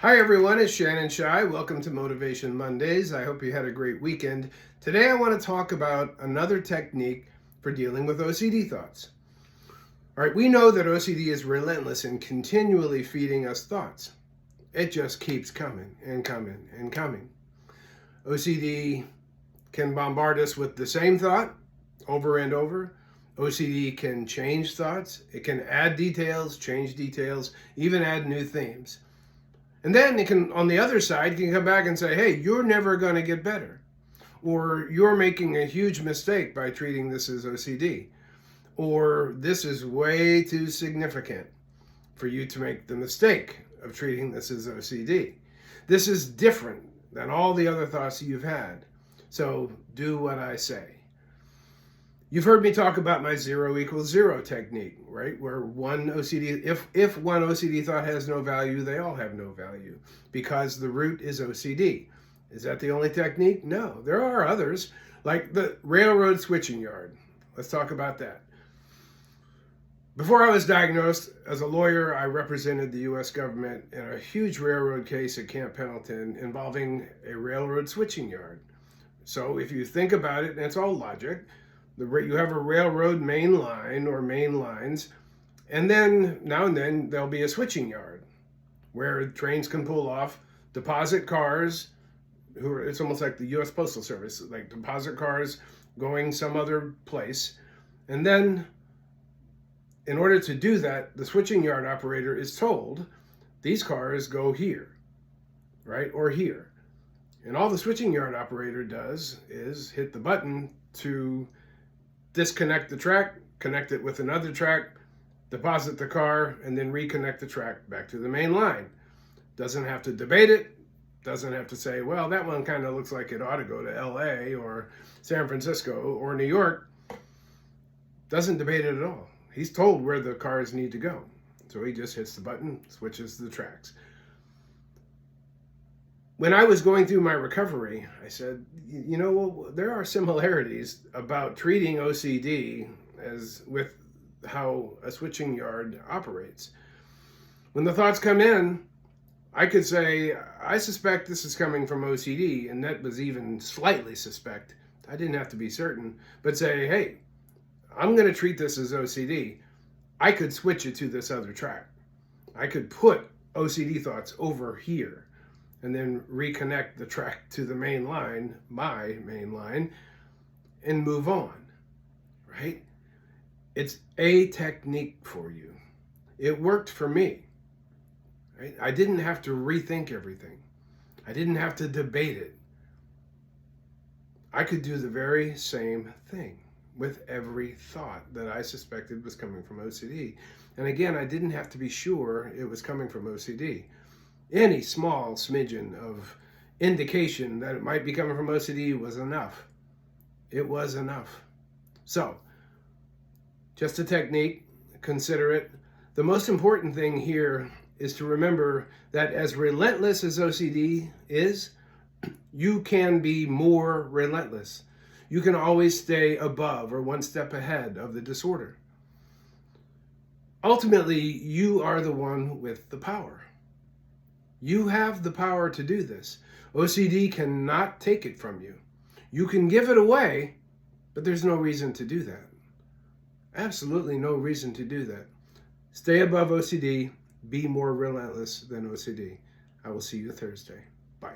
Hi everyone, it's Shannon Shy. Welcome to Motivation Mondays. I hope you had a great weekend. Today I want to talk about another technique for dealing with OCD thoughts. All right, we know that OCD is relentless in continually feeding us thoughts. It just keeps coming and coming and coming. OCD can bombard us with the same thought over and over. OCD can change thoughts. It can add details, change details, even add new themes. And then it can, on the other side, can come back and say, hey, you're never going to get better. Or you're making a huge mistake by treating this as OCD. Or this is way too significant for you to make the mistake of treating this as OCD. This is different than all the other thoughts you've had. So do what I say. You've heard me talk about my 0 equals 0 technique, right? Where one OCD, if one OCD thought has no value, they all have no value because the root is OCD. Is that the only technique? No, there are others, like the railroad switching yard. Let's talk about that. Before I was diagnosed as a lawyer, I represented the U.S. government in a huge railroad case at Camp Pendleton involving a railroad switching yard. So if you think about it, and it's all logic, you have a railroad main line or main lines, and then now and then there'll be a switching yard where trains can pull off, deposit cars, it's almost like the U.S. Postal Service, like deposit cars going some other place. And then in order to do that, the switching yard operator is told, these cars go here, right, or here. And all the switching yard operator does is hit the button to disconnect the track, connect it with another track, deposit the car, and then reconnect the track back to the main line. Doesn't have to debate it, doesn't have to say, well, that one kind of looks like it ought to go to LA or San Francisco or New York. Doesn't debate it at all. He's told where the cars need to go. So he just hits the button, switches the tracks. When I was going through my recovery, I said, you know, there are similarities about treating OCD as with how a switching yard operates. When the thoughts come in, I could say, I suspect this is coming from OCD, and that was even slightly suspect. I didn't have to be certain, but say, hey, I'm going to treat this as OCD. I could switch it to this other track. I could put OCD thoughts over here and then reconnect the track to the main line, my main line, and move on, right? It's a technique for you. It worked for me, right? I didn't have to rethink everything. I didn't have to debate it. I could do the very same thing with every thought that I suspected was coming from OCD. And again, I didn't have to be sure it was coming from OCD. Any small smidgen of indication that it might be coming from OCD was enough. It was enough. So, just a technique, consider it. The most important thing here is to remember that as relentless as OCD is, you can be more relentless. You can always stay above or one step ahead of the disorder. Ultimately, you are the one with the power. You have the power to do this. OCD cannot take it from you. You can give it away, but there's no reason to do that. Absolutely no reason to do that. Stay above OCD. Be more relentless than OCD. I will see you Thursday. Bye.